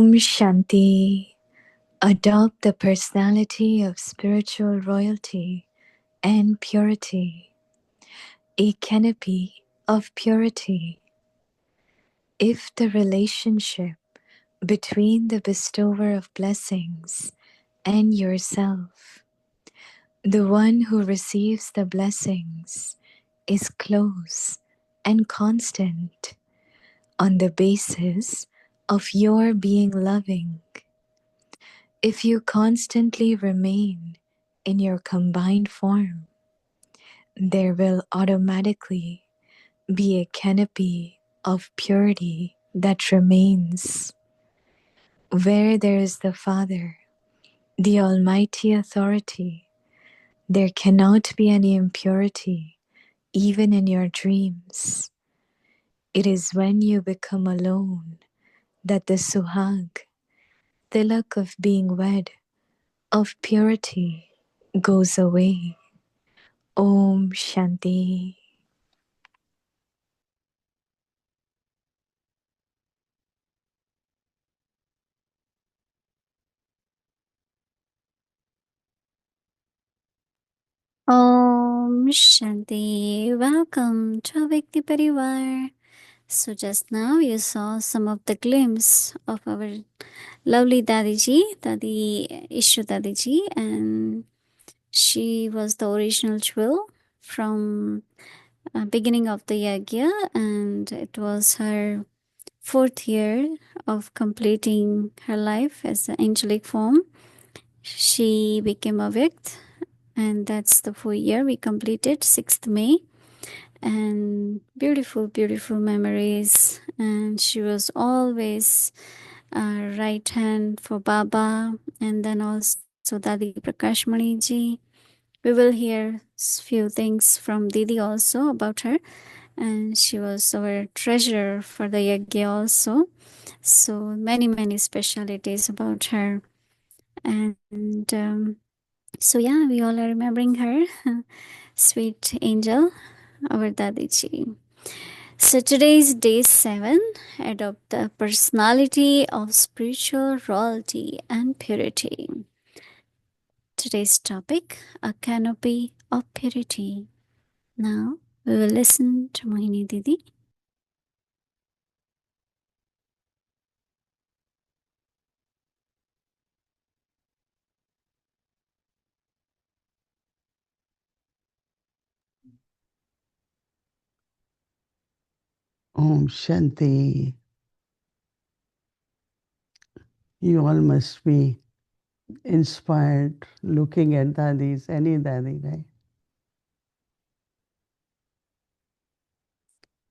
Om Shanti. Adopt the personality of spiritual royalty and purity, a canopy of purity. If the relationship between the bestower of blessings and yourself, the one who receives the blessings, is close and constant on the basis of your being loving, if you constantly remain in your combined form, there will automatically be a canopy of purity that remains. Where there is the Father, the Almighty Authority, there cannot be any impurity, even in your dreams. It is when you become alone that the suhag, tilak of being wed, of purity, goes away. Om Shanti. Om Shanti. Welcome to Vikti Parivar. So just now you saw some of the glimpse of our lovely Dadiji, Dadi Ishu Dadiji, and she was the original jewel from beginning of the Yagya, and it was her 4th year of completing her life as an angelic form. She became a Vikt, and that's the 4 year we completed, 6th May. And beautiful, beautiful memories. And she was always right hand for Baba, and then also Dadi Prakashmani ji. We will hear few things from Didi also about her, and she was our treasurer for the Yagya also. So many specialities about her, and so yeah, we all are remembering her. Sweet angel, our Dadiji. So today is day 7. Adopt the personality of spiritual royalty and purity. Today's topic, a canopy of purity. Now we will listen to Mohini Didi. Om Shanti. You all must be inspired looking at Daddies, any Daddy, right?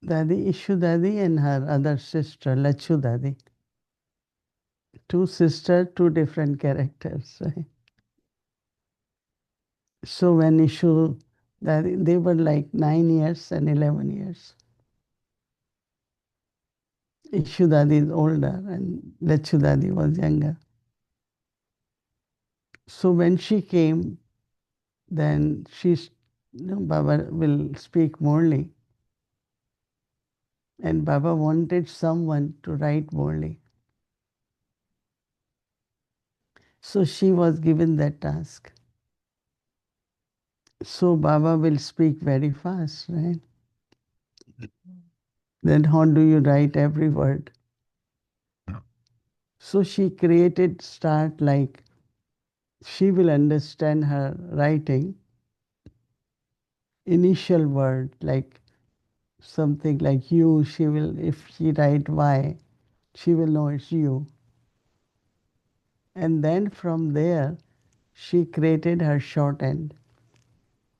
Daddy Ishu Daddy and her other sister, Lachu Daddy. 2 sisters, 2 different characters, right? So when Ishu Daddy, they were like 9 years and 11 years. Ishu Daddy is older and Lachu Daddy was younger. So when she came, then Baba will speak Morley. And Baba wanted someone to write Morley. So she was given that task. So Baba will speak very fast, right? Then how do you write every word? So she created start like she will understand her writing. Initial word like something like you, she will, if she write Y, she will know it's you. And then from there, she created her shorthand.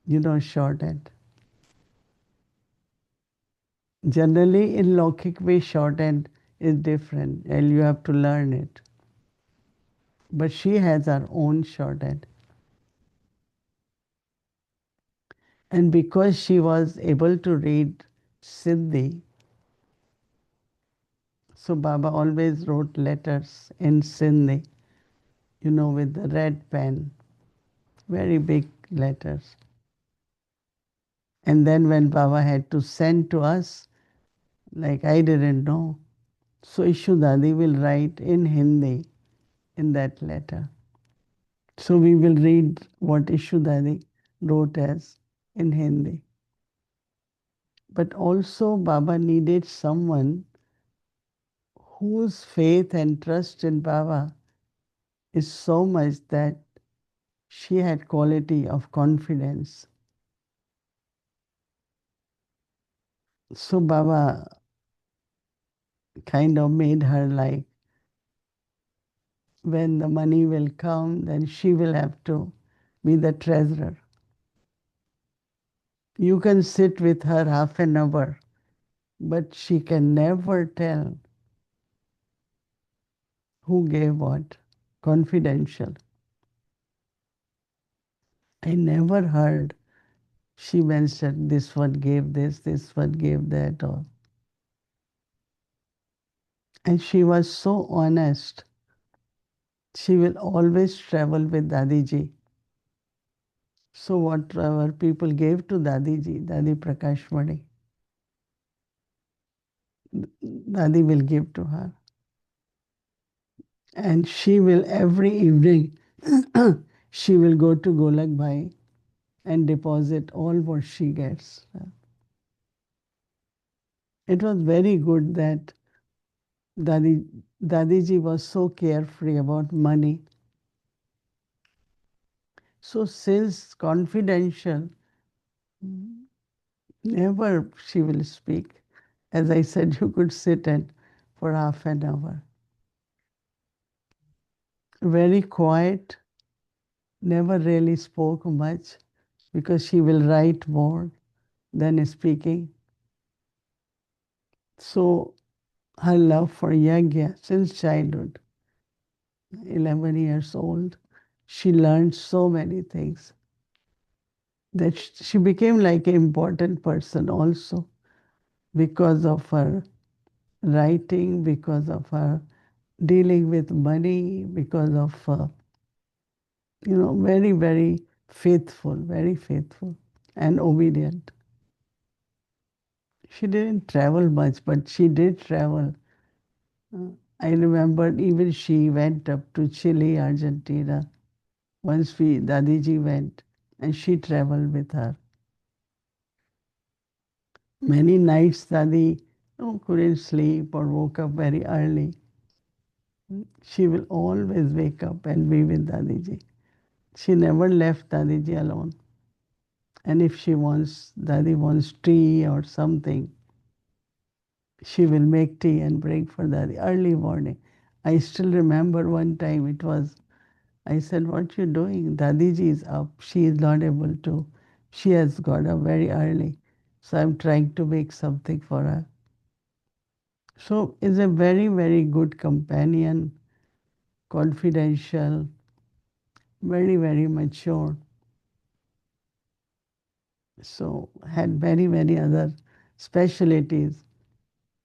You know shorthand. Generally, in Lokik way, shorthand is different and you have to learn it. But she has her own shorthand. And because she was able to read Sindhi, so Baba always wrote letters in Sindhi, with the red pen, very big letters. And then when Baba had to send to us, like I didn't know, So Ishu Dadi will write in Hindi in that letter. So we will read what Ishu Dadi wrote as in Hindi. But also Baba needed someone whose faith and trust in Baba is so much that she had quality of confidence. So Baba kind of made her like, when the money will come, then she will have to be the treasurer. You can sit with her half an hour, but she can never tell who gave what. Confidential. I never heard she mentioned this one gave this one gave that, or. And she was so honest. She will always travel with Dadiji. So whatever people gave to Dadiji, Dadi Prakashmani, Dadi will give to her. And she will every evening, she will go to Golak Bhai and deposit all what she gets. It was very good that Dadi, Dadiji was so carefree about money. So since confidential, never she will speak. As I said, you could sit and for half an hour. Very quiet, never really spoke much because she will write more than speaking. So her love for Yagya since childhood, 11 years old, she learned so many things that she became like an important person also because of her writing, because of her dealing with money, because of, very, very faithful and obedient. She didn't travel much, but she did travel. I remember even she went up to Chile, Argentina. Once Dadiji went, and she traveled with her. Many nights Dadi couldn't sleep or woke up very early. She will always wake up and be with Dadiji. She never left Dadiji alone. And if Dadi wants tea or something, she will make tea and bring for Dadi early morning. I still remember one time I said, what you doing? Dadiji is up. She is not able to. She has got up very early. So I'm trying to make something for her. So is a very, very good companion, confidential, very, very mature. So had very, many other specialties.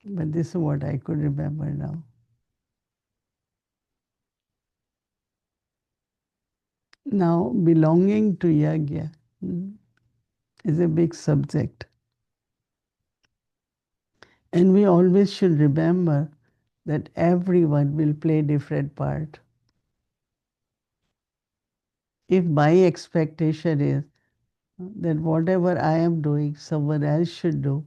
But this is what I could remember now. Now, belonging to Yagya is a big subject. And we always should remember that everyone will play different part. If my expectation is that whatever I am doing, someone else should do,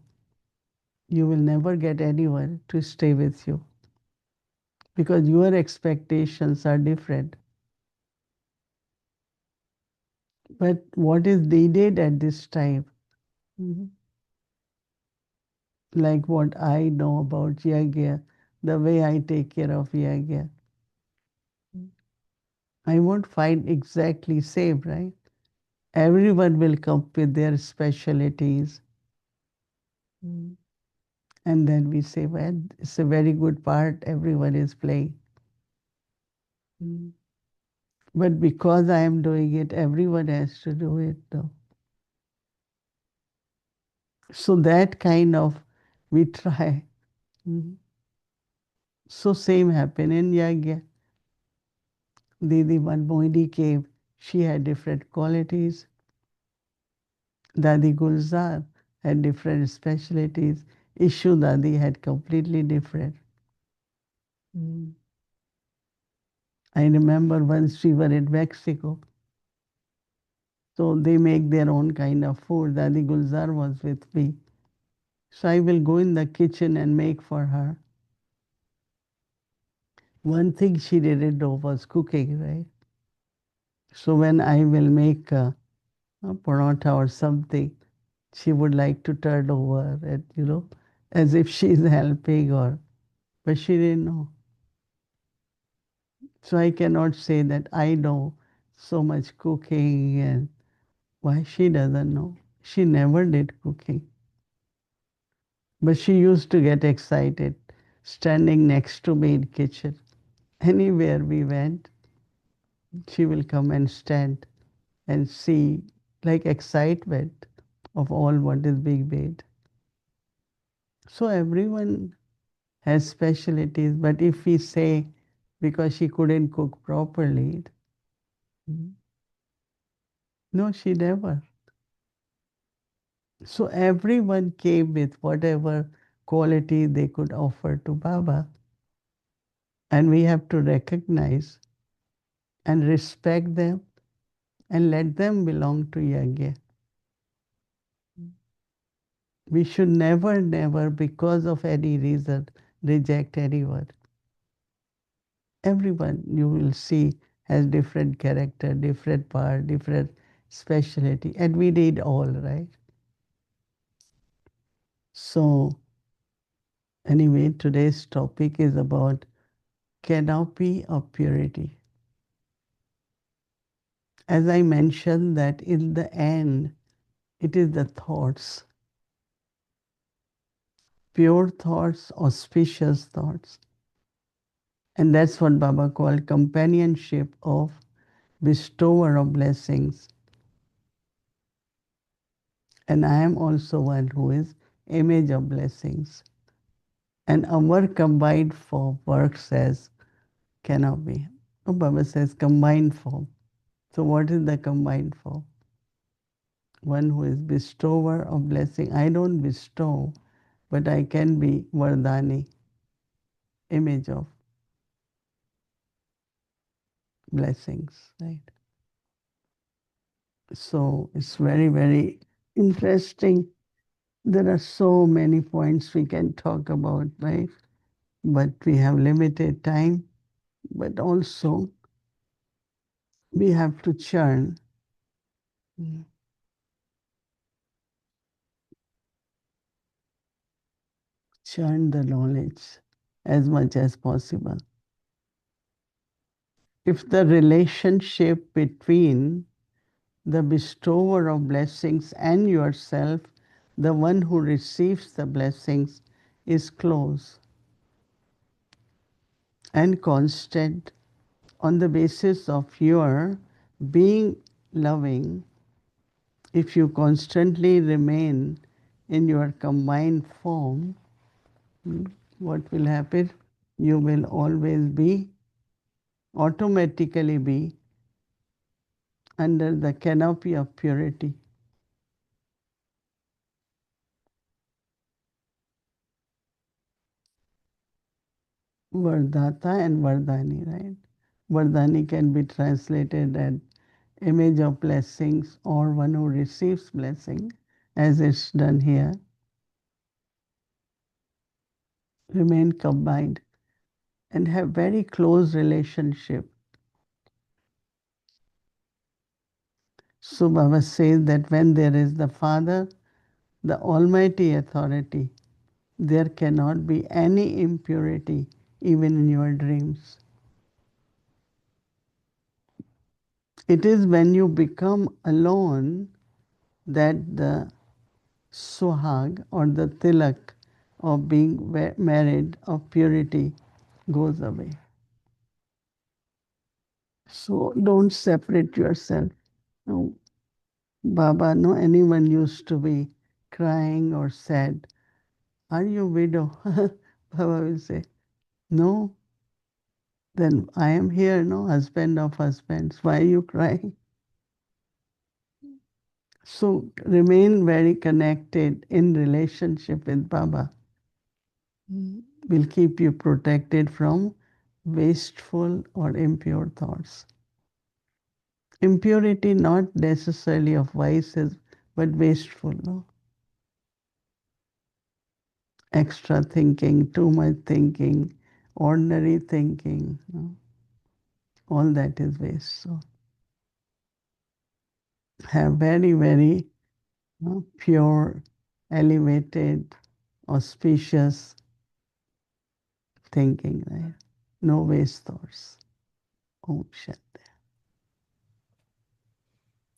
you will never get anyone to stay with you because your expectations are different. But what is needed at this time, mhm, like what I know about Yagya, the way I take care of Yagya, I won't find exactly same, right? Everyone will come with their specialties. Mm. And then we say, well, it's a very good part everyone is playing. Mm. But because I am doing it, everyone has to do it though. So that kind of, we try. Mm. So same happened in Yagya. Didi, when Mohini came, she had different qualities. Dadi Gulzar had different specialties. Ishu Dadi had completely different. Mm. I remember once we were in Mexico, so they make their own kind of food. Dadi Gulzar was with me. So I will go in the kitchen and make for her. One thing she didn't know was cooking, right? So when I will make a paratha or something, she would like to turn over and, as if she's helping or, but she didn't know. So I cannot say that I know so much cooking and why she doesn't know. She never did cooking. But she used to get excited standing next to me in kitchen. Anywhere we went, she will come and stand and see like excitement of all what is being made. So everyone has specialties, but if we say because she couldn't cook properly, no, she never. So everyone came with whatever quality they could offer to Baba. And we have to recognize and respect them and let them belong to Yagya. We should never, never, because of any reason, reject anyone. Everyone you will see has different character, different part, different specialty, and we need all, right? So, anyway, today's topic is about canopy of purity. As I mentioned, that in the end, it is the thoughts, pure thoughts, auspicious thoughts. And that's what Baba called companionship of bestower of blessings. And I am also one who is image of blessings. And our combined form works as cannot be. Oh, Baba says combined form. So what is the combined form? One who is bestower of blessing. I don't bestow, but I can be Vardhani, image of blessings, right? So it's very, very interesting. There are so many points we can talk about, right? But we have limited time. But also, we have to churn the knowledge as much as possible. If the relationship between the bestower of blessings and yourself, the one who receives the blessings, is close and constant on the basis of your being loving, if you constantly remain in your combined form, what will happen? You will always be, automatically be, under the canopy of purity. Vardhata and Vardhani, right? Vardhani can be translated as image of blessings or one who receives blessing, as it's done here. Remain combined and have very close relationship. So Baba says that when there is the Father, the Almighty authority, there cannot be any impurity even in your dreams. It is when you become alone that the suhag or the tilak of being married of purity goes away. So don't separate yourself. No, Baba, no anyone used to be crying or sad. Are you widow? Baba will say, no. Then I am here, no husband of husbands. Why are you crying? So remain very connected in relationship with Baba. Will keep you protected from wasteful or impure thoughts. Impurity not necessarily of vices, but wasteful, no? Extra thinking, too much thinking, ordinary thinking, no? All that is waste. So have very, very pure, elevated, auspicious thinking, right? No waste thoughts. Om Shanti.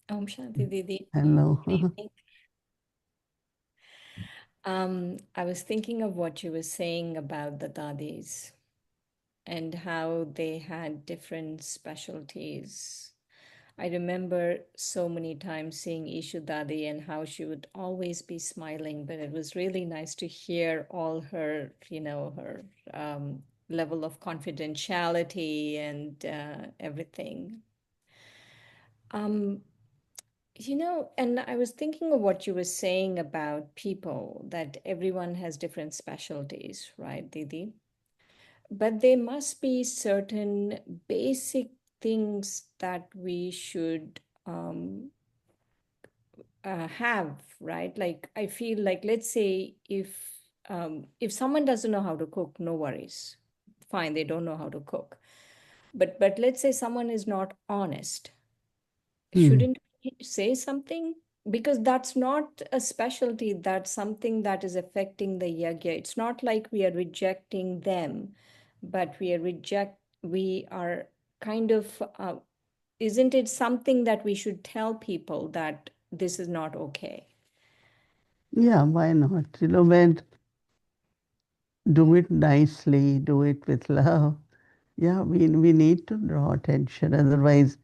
Om Shanti Didi. Hello. Good evening. I was thinking of what you were saying about the Daddies and how they had different specialties. I remember so many times seeing Ishu Dadi and how she would always be smiling, but it was really nice to hear all her, her level of confidentiality and everything. And I was thinking of what you were saying about people, that everyone has different specialties, right, Didi? But there must be certain basic things that we should have, right? Like I feel like, let's say if someone doesn't know how to cook, no worries, fine, they don't know how to cook. But let's say someone is not honest, Hmm. shouldn't we say something? Because that's not a specialty, that's something that is affecting the yagya. It's not like we are rejecting them, but we are kind of, isn't it something that we should tell people that this is not okay? Yeah, why not? When do it nicely, do it with love. Yeah, we need to draw attention. Otherwise,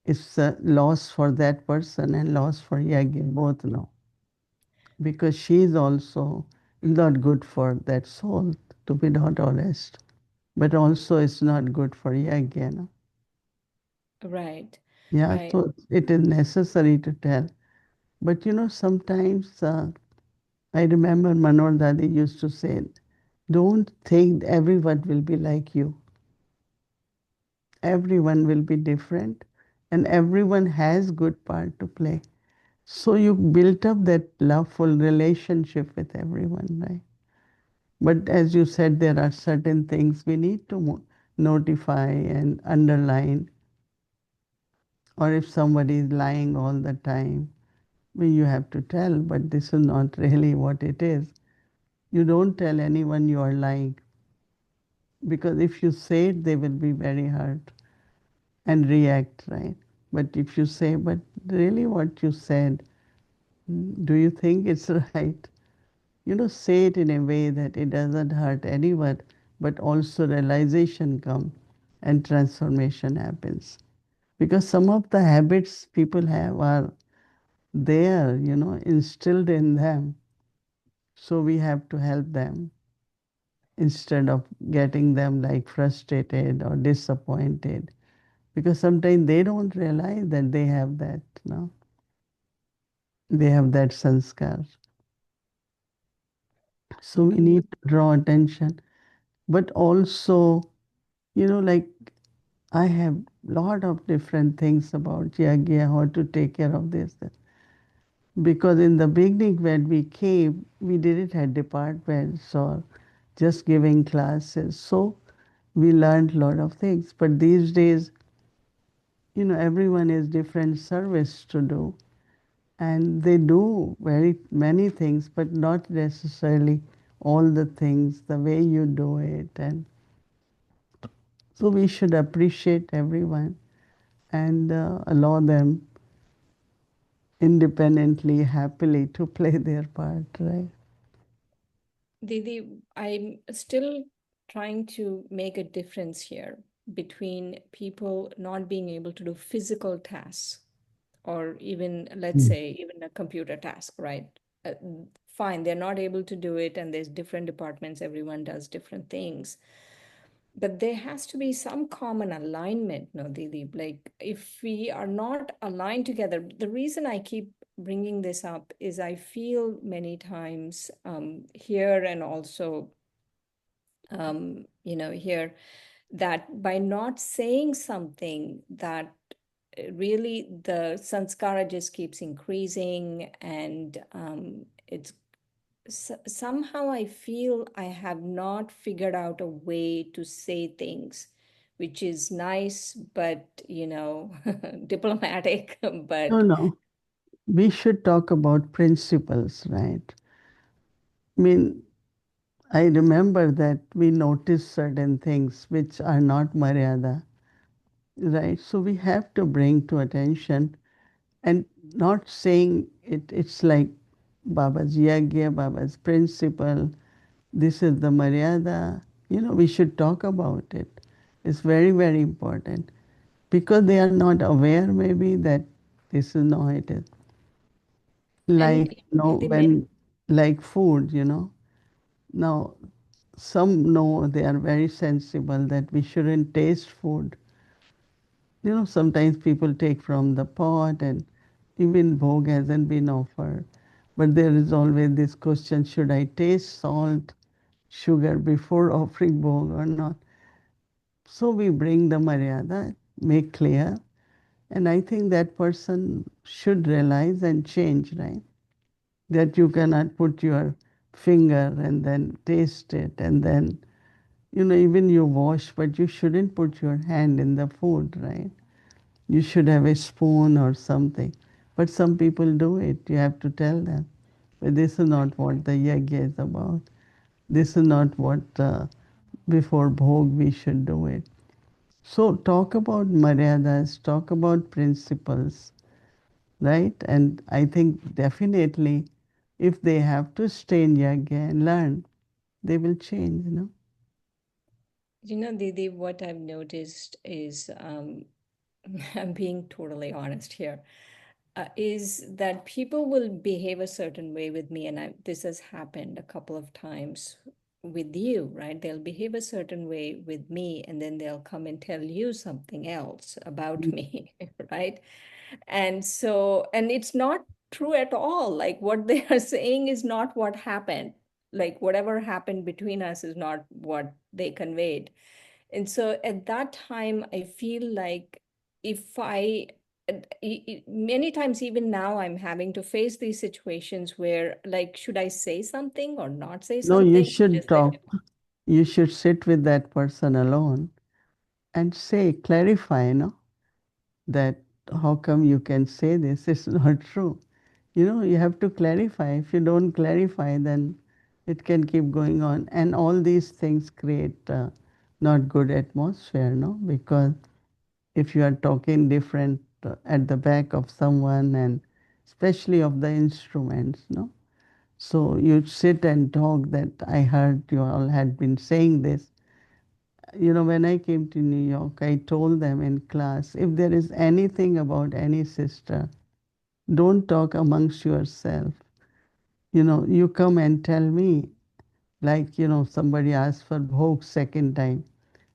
it's a loss for that person and loss for Yagya, both now. Because she is also not good for that soul, to be not honest. But also, it's not good for Yagya. No? Right, Yeah, right. so it is necessary to tell. But sometimes I remember Manor Dadi used to say, don't think everyone will be like you. Everyone will be different and everyone has good part to play. So you built up that loveful relationship with everyone, right? But as you said, there are certain things we need to notify and underline. Or if somebody is lying all the time, well, you have to tell, but this is not really what it is. You don't tell anyone you are lying because if you say it, they will be very hurt and react, right? But if you say, but really what you said, do you think it's right? Say it in a way that it doesn't hurt anyone, but also realization comes and transformation happens. Because some of the habits people have are there, instilled in them. So we have to help them instead of getting them like frustrated or disappointed. Because sometimes they don't realize that they have that, they have that sanskar. So we need to draw attention. But also, like I have lot of different things about Yagya, how to take care of this. Because in the beginning when we came, we didn't have departments or just giving classes. So we learned a lot of things. But these days, everyone has different service to do. And they do very many things, but not necessarily all the things, the way you do it. And so we should appreciate everyone and allow them independently, happily to play their part, right? Didi, I'm still trying to make a difference here between people not being able to do physical tasks or even, let's Mm. say, even a computer task, right? Uh, Fine, they're not able to do it, and there's different departments, everyone does different things. But there has to be some common alignment, no, Didi? Like, if we are not aligned together, the reason I keep bringing this up is I feel many times here and also, here that by not saying something, that really the sanskara just keeps increasing, and it's somehow I feel I have not figured out a way to say things which is nice, but diplomatic, No, but no. We should talk about principles, right? I mean, I remember that we notice certain things which are not Maryada, right? So we have to bring to attention and not saying it's like Baba's Yagya, Baba's principle, this is the Maryada. We should talk about it. It's very, very important because they are not aware maybe that this is how it is. and Like, the when, like food. Now, some know they are very sensible that we shouldn't taste food. Sometimes people take from the pot and even bhog hasn't been offered. But there is always this question, should I taste salt, sugar before offering bhog or not? So we bring the Maryada, make clear, and I think that person should realize and change, right? That you cannot put your finger and then taste it and then, even you wash, but you shouldn't put your hand in the food, right? You should have a spoon or something. But some people do it. You have to tell them. But this is not what the yagya is about. This is not what before bhog we should do it. So talk about maryadas, talk about principles, right? And I think definitely if they have to stay in yagya and learn, they will change. Didi, what I've noticed is, I'm being totally honest here, is that people will behave a certain way with me, and this has happened a couple of times with you, right? They'll behave a certain way with me, and then they'll come and tell you something else about me, right? And it's not true at all. Like what they are saying is not what happened. Like whatever happened between us is not what they conveyed. And so at that time, I feel like if I, many times, even now, I'm having to face these situations where, like, should I say something or not say No, you something? should Just like, talk. You should sit with that person alone and say, clarify, that how come you can say this? It's not true. You have to clarify. If you don't clarify, then it can keep going on. And all these things create not good atmosphere, no? Because if you are talking different at the back of someone and especially of the instruments, no? So you sit and talk that I heard you all had been saying this. When I came to New York, I told them in class, if there is anything about any sister, don't talk amongst yourself. You come and tell me, like, somebody asked for bhog second time.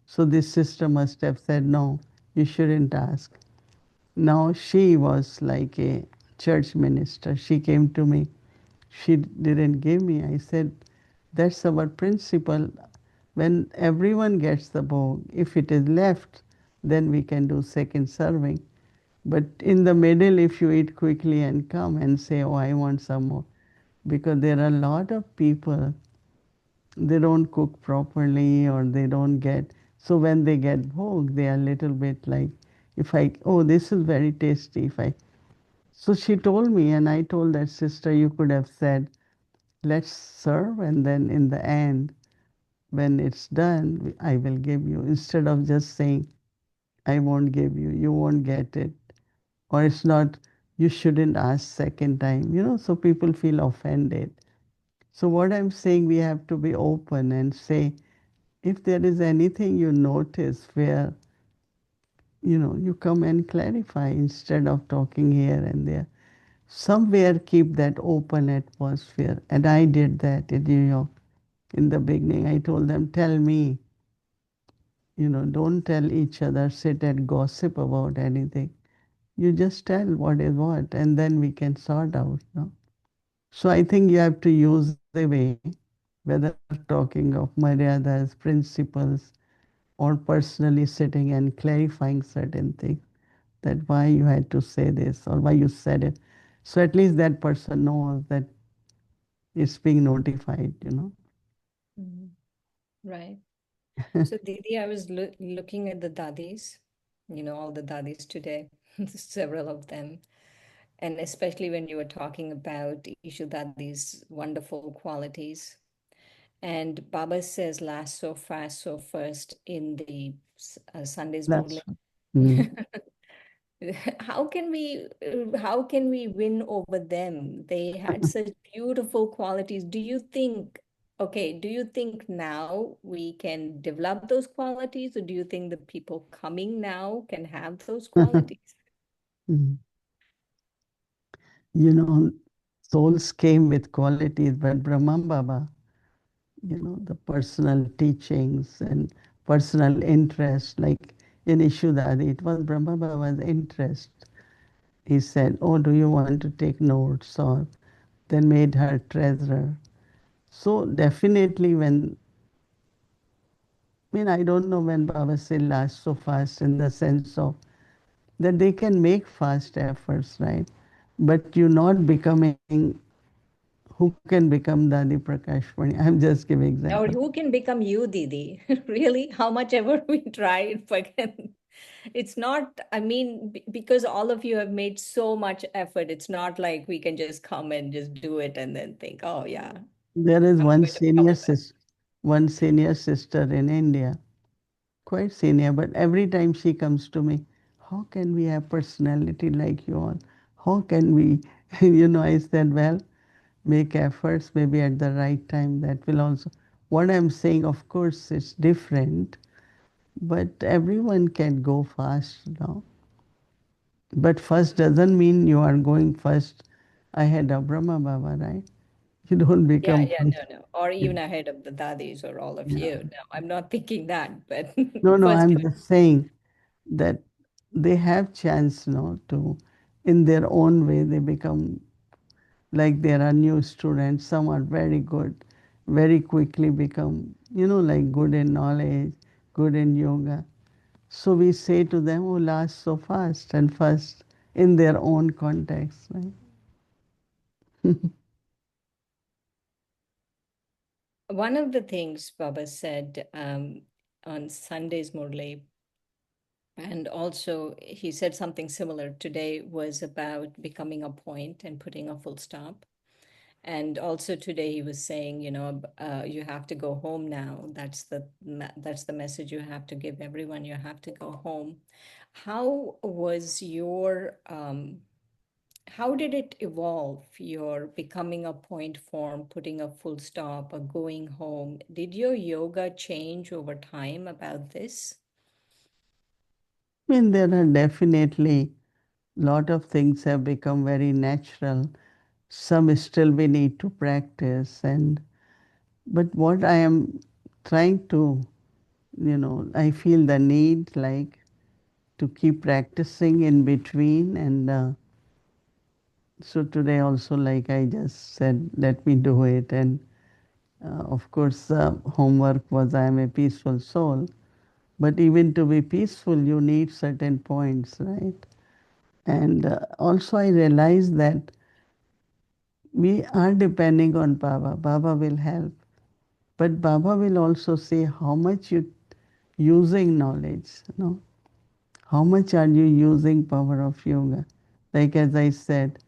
So this sister must have said, no, you shouldn't ask. Now she was like a church minister. She came to me. She didn't give me. I said, that's our principle. When everyone gets the bhog, if it is left, then we can do second serving. But in the middle, if you eat quickly and come and say, oh, I want some more, because there are a lot of people, they don't cook properly or they don't get, so when they get bhog, they are a little bit like, if I, oh, this is very tasty, if I, so she told me, and I told that sister, you could have said, let's serve, and then in the end, when it's done, I will give you, instead of just saying, I won't give you, you won't get it, or it's not, you shouldn't ask second time, so people feel offended. So what I'm saying, we have to be open and say, if there is anything you notice where, you come and clarify instead of talking here and there. Somewhere keep that open atmosphere. And I did that in New York in the beginning. I told them, tell me, don't tell each other, sit and gossip about anything. You just tell what is what, and then we can sort out. No? So I think you have to use a way, whether talking of maryadas, principles, or personally sitting and clarifying certain things, that why you had to say this or why you said it. So at least that person knows that it's being notified, you know. Mhm. Right. So, Didi, I was looking at the Daddies, all the Daddies today, several of them. And especially when you were talking about Ishu Daddi's wonderful qualities. And Baba says last so fast so first in the Sunday's Murli. That's mm. How can we win over them? They had such beautiful qualities. Do you think now we can develop those qualities, or do you think the people coming now can have those qualities? Mm. You know, souls came with qualities, but Brahma Baba, the personal teachings and personal interest, like in Ishuddhadi, it was Brahma Baba's interest. He said, "Oh, do you want to take notes?" Or then made her treasurer. So definitely I don't know when Baba said last so fast in the sense of that they can make fast efforts, right? But you're not becoming, who can become Dadi Prakashmani? I'm just giving Or example. who can become you, Didi? Really? How much ever we try, forget. It's not, I mean, because all of you have made so much effort, it's not like we can just come and just do it and then think, oh, yeah, There is I'm going to become the best. one senior sister in India, quite senior, but every time she comes to me, how can we have personality like you all? How can we, I said, well, make efforts maybe at the right time. That will also, what I'm saying, of course, it's different, but everyone can go fast now. But first doesn't mean you are going first ahead of Brahma Baba, right? You don't Yeah, become yeah, first. no, no. Or even ahead of the Daddies or all of Yeah. you. No, I'm not thinking that, but No, no, first, I'm just saying that they have chance, to, in their own way, they become like there are new students. Some are very good, very quickly become, like good in knowledge, good in yoga. So we say to them, oh, last so fast and first in their own context, right? one of the things Baba said on Sunday's Murli, and also he said something similar today, was about becoming a point and putting a full stop. And also today he was saying, you have to go home now. That's the message you have to give everyone. You have to go home. How was your how did it evolve, your becoming a point form, putting a full stop, or going home? Did your yoga change over time about this? I mean, there are definitely lot of things have become very natural. Some still we need to practice, and but what I am trying to, I feel the need like to keep practicing in between, and so today also, like I just said, let me do it, and of course, homework was I am a peaceful soul, but even to be peaceful, you need certain points, right? And also, I realized that we are depending on Baba. Baba will help. But Baba will also say how much you using knowledge, How much are you using power of yoga? Like as I said,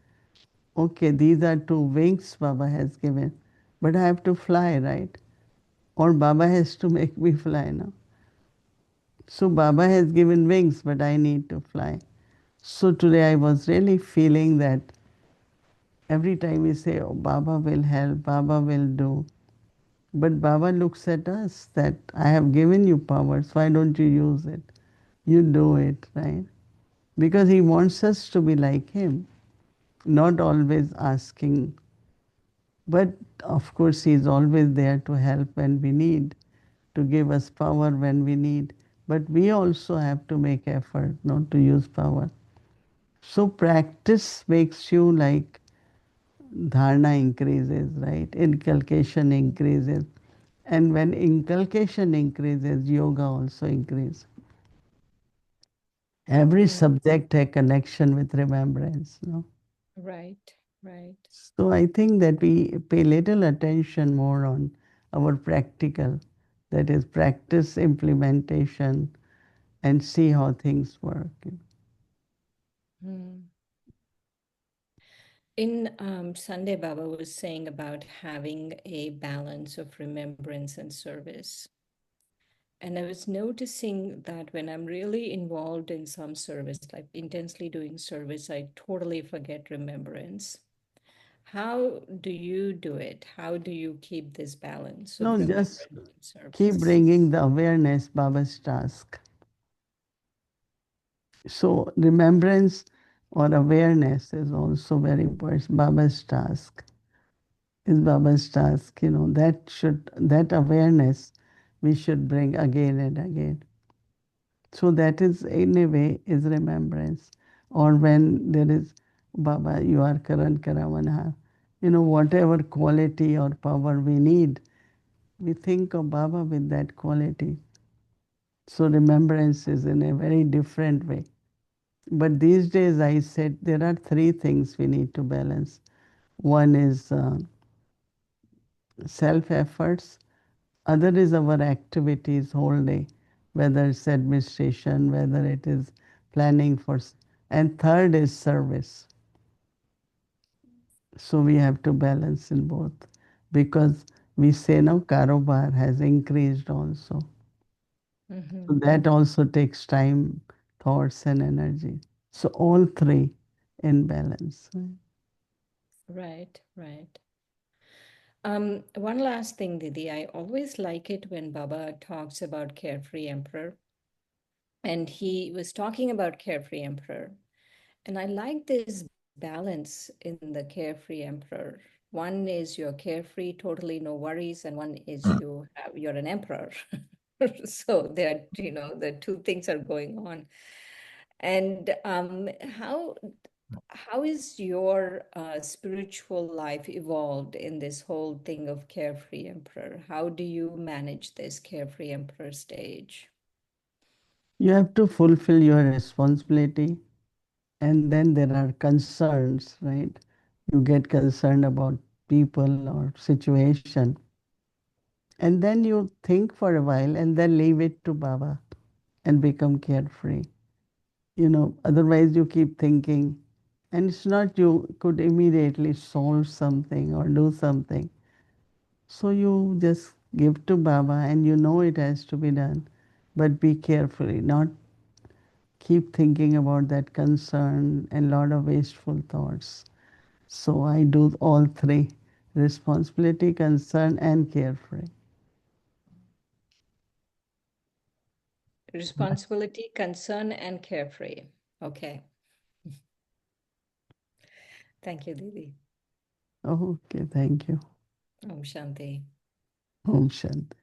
okay, these are two wings Baba has given, but I have to fly, right? Or Baba has to make me fly now. So Baba has given wings, but I need to fly. So today I was really feeling that every time we say, oh, Baba will help, Baba will do. But Baba looks at us that I have given you powers, why don't you use it? You do it, right? Because He wants us to be like Him, not always asking. But of course, He is always there to help when we need, to give us power when we need. But we also have to make effort not to use power. So practice makes you like dharana increases, right? Inculcation increases. And when inculcation increases, yoga also increases. Every subject has connection with remembrance. No? Right, right. So I think that we pay little attention more on our practical, that is practice implementation, and see how things work. Hmm. In Sunday, Baba was saying about having a balance of remembrance and service. And I was noticing that when I'm really involved in some service, like intensely doing service, I totally forget remembrance. How do you do it? How do you keep this balance of No, just remembrance and keep service? bringing the awareness, Baba's task. So remembrance or awareness is also very important. Baba's task is Baba's task. That awareness we should bring again and again. So that is in a way is remembrance. Or when there is Baba, you are Karan Karamana. Whatever quality or power we need, we think of Baba with that quality. So remembrance is in a very different way. But these days I said there are three things we need to balance. One is self efforts, other is our activities whole day, whether it's administration, whether it is planning for, and third is service. So we have to balance in both because we say now karobar has increased also. So that also takes time, thoughts, and energy. So all three in balance. Right, right. One last thing, Didi. I always like it when Baba talks about Carefree Emperor. And he was talking about Carefree Emperor. And I like this balance in the Carefree Emperor. One is you're carefree, totally no worries, and one is you're an emperor. So the two things are going on. And how is your spiritual life evolved in this whole thing of Carefree Emperor? How do you manage this Carefree Emperor stage? You have to fulfill your responsibility, and then there are concerns, right? You get concerned about people or situation, and then you think for a while and then leave it to Baba and become carefree. Otherwise you keep thinking, and it's not you could immediately solve something or do something. So you just give to Baba and you know it has to be done, but be carefully, not keep thinking about that concern and lot of wasteful thoughts. So I do all three: responsibility, concern, and carefree. Responsibility, concern, and carefree. Okay. Thank you, Didi. Okay, thank you. Om Shanti. Om Shanti.